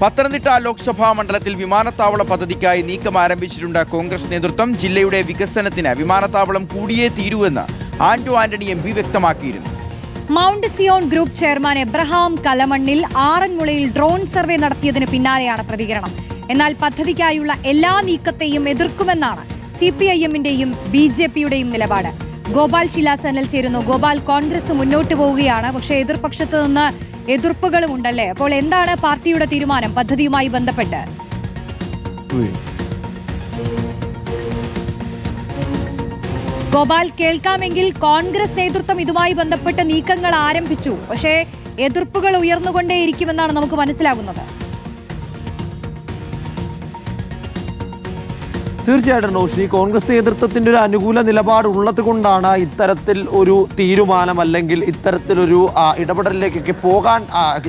പത്തനംതിട്ട ലോക്സഭാ മണ്ഡലത്തിൽ വിമാനത്താവള പദ്ധതിക്കായി നീക്കം ആരംഭിച്ചിട്ടുണ്ട് കോൺഗ്രസ് നേതൃത്വം. ജില്ലയുടെ വികസനത്തിന് വിമാനത്താവളം കൂടിയേ തീരുവെന്ന് ആന്റോ ആന്റണി MP വ്യക്തമാക്കിയിരുന്നു. Mount Zion group chairman Abraham Kalamannil ആറന്മുളയിൽ ഡ്രോൺ സർവേ നടത്തിയതിന് പിന്നാലെയാണ് പ്രതികരണം. എന്നാൽ പദ്ധതിക്കായുള്ള എല്ലാ നീക്കത്തെയും എതിർക്കുമെന്നാണ് CPIM-ന്റെയും BJP-യുടെയും നിലപാട്. ഗോപാൽ ശിലാസനിൽ ചേരുന്നു. ഗോപാൽ, കോൺഗ്രസ് മുന്നോട്ട് പോവുകയാണ്, പക്ഷേ എതിർപക്ഷത്ത് നിന്ന് എതിർപ്പുകളും ഉണ്ടല്ലേ? അപ്പോൾ എന്താണ് പാർട്ടിയുടെ തീരുമാനം പദ്ധതിയുമായി ബന്ധപ്പെട്ട്? ഗോപാൽ, കേൾക്കാമെങ്കിൽ കോൺഗ്രസ് നേതൃത്വം ഇതുമായി ബന്ധപ്പെട്ട് നീക്കങ്ങൾ ആരംഭിച്ചു, പക്ഷേ എതിർപ്പുകൾ ഉയർന്നുകൊണ്ടേയിരിക്കുമെന്നാണ് നമുക്ക് മനസ്സിലാകുന്നത്. തീർച്ചയായിട്ടും റോഷിനി, കോൺഗ്രസ് നേതൃത്വത്തിന്റെ ഒരു അനുകൂല നിലപാട് ഉള്ളത് കൊണ്ടാണ് ഇത്തരത്തിൽ ഒരു തീരുമാനം അല്ലെങ്കിൽ ഇത്തരത്തിലൊരു ഇടപെടലിലേക്കൊക്കെ പോകാൻ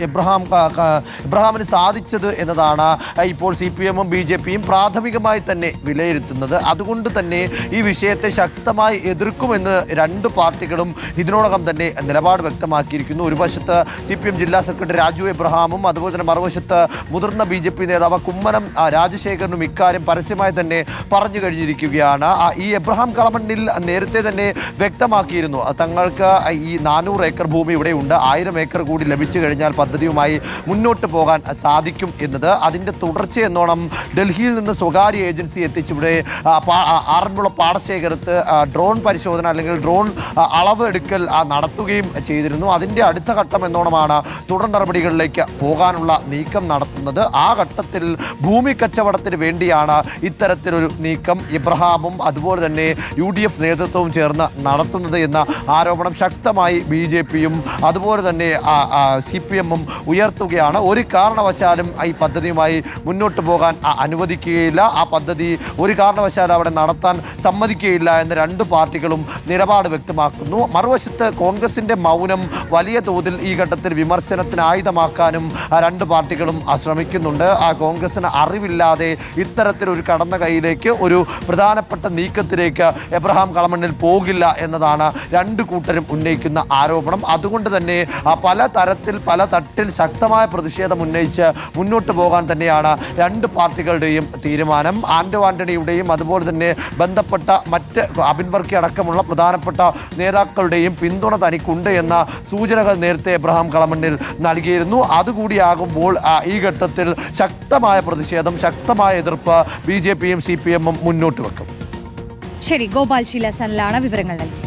എബ്രഹാമിന് സാധിച്ചത് എന്നതാണ് ഇപ്പോൾ CPM-ഉം BJP-യും പ്രാഥമികമായി തന്നെ വിലയിരുത്തുന്നത്. അതുകൊണ്ട് തന്നെ ഈ വിഷയത്തെ ശക്തമായി എതിർക്കുമെന്ന് രണ്ട് പാർട്ടികളും ഇതിനോടകം തന്നെ നിലപാട് വ്യക്തമാക്കിയിരിക്കുന്നു. ഒരു വശത്ത് CPM ജില്ലാ സെക്രട്ടറി രാജു എബ്രഹാമും അതുപോലെ തന്നെ മറുവശത്ത് മുതിർന്ന BJP നേതാവ് കുമ്മനം രാജശേഖരനും ഇക്കാര്യം പരസ്യമായി തന്നെ പറഞ്ഞു കഴിഞ്ഞിരിക്കുകയാണ്. ഈ എബ്രഹാം കലമണ്ണിൽ നേരത്തെ തന്നെ വ്യക്തമാക്കിയിരുന്നു തങ്ങൾക്ക് ഈ 400 ഏക്കർ ഭൂമി ഇവിടെ ഉണ്ട്, 1000 ഏക്കർ കൂടി ലഭിച്ചു കഴിഞ്ഞാൽ പദ്ധതിയുമായി മുന്നോട്ട് പോകാൻ സാധിക്കും എന്നത്. അതിൻ്റെ തുടർച്ചയെന്നോണം ഡൽഹിയിൽ നിന്ന് സ്വകാര്യ ഏജൻസി എത്തിച്ചിവിടെ ആറന്മുള പാടശേഖരത്ത് ഡ്രോൺ പരിശോധന അല്ലെങ്കിൽ ഡ്രോൺ അളവ് എടുക്കൽ നടത്തുകയും ചെയ്തിരുന്നു. അതിൻ്റെ അടുത്ത ഘട്ടം എന്നോണമാണ് തുടർ നടപടികളിലേക്ക് പോകാനുള്ള നീക്കം നടത്തുന്നത്. ആ ഘട്ടത്തിൽ ഭൂമി കച്ചവടത്തിന് വേണ്ടിയാണ് ഇത്തരത്തിലൊരു നീക്കം എബ്രഹാമും അതുപോലെ തന്നെ UDF നേതൃത്വവും ചേർന്ന് നടത്തുന്നത് എന്ന ആരോപണം ശക്തമായി BJP-യും അതുപോലെ തന്നെ CPM-ഉം ഉയർത്തുകയാണ്. ഒരു കാരണവശാലും ഈ പദ്ധതിയുമായി മുന്നോട്ട് പോകാൻ അനുവദിക്കുകയില്ല, ആ പദ്ധതി ഒരു കാരണവശാലും അവിടെ നടത്താൻ സമ്മതിക്കുകയില്ല എന്ന് രണ്ട് പാർട്ടികളും നിലപാട് വ്യക്തമാക്കുന്നു. മറുവശത്ത് കോൺഗ്രസിന്റെ മൗനം വലിയ തോതിൽ ഈ ഘട്ടത്തിൽ വിമർശനത്തിന് ആയുധമാക്കാനും രണ്ട് പാർട്ടികളും ശ്രമിക്കുന്നുണ്ട്. കോൺഗ്രസിന് അറിവില്ലാതെ ഇത്തരത്തിലൊരു കടന്ന കൈയിലേക്ക് ഒരു പ്രധാനപ്പെട്ട നീക്കത്തിലേക്ക് എബ്രഹാം കലമണ്ണിൽ പോകില്ല എന്നതാണ് രണ്ട് കൂട്ടരും ഉന്നയിക്കുന്ന ആരോപണം. അതുകൊണ്ട് തന്നെ പല തരത്തിൽ പല തട്ടിൽ ശക്തമായ പ്രതിഷേധം ഉന്നയിച്ച് മുന്നോട്ട് പോകാൻ തന്നെയാണ് രണ്ട് പാർട്ടികളുടെയും തീരുമാനം. ആന്റോ ആന്റണിയുടെയും അതുപോലെ തന്നെ ബന്ധപ്പെട്ട മറ്റ് അബിൻ വർക്കി അടക്കമുള്ള പ്രധാനപ്പെട്ട നേതാക്കളുടെയും പിന്തുണ തനിക്കുണ്ട് എന്ന സൂചനകൾ നേരത്തെ എബ്രഹാം കലമണ്ണിൽ നൽകിയിരുന്നു. അതുകൂടിയാകുമ്പോൾ ഈ ഘട്ടത്തിൽ ശക്തമായ പ്രതിഷേധം, ശക്തമായ എതിർപ്പ് BJP-യും CPM-ഉം മുന്നോട്ട് വെക്കും. ശരി, ഗോപാൽ ശിലാസനിലാണ് വിവരങ്ങൾ നൽകി.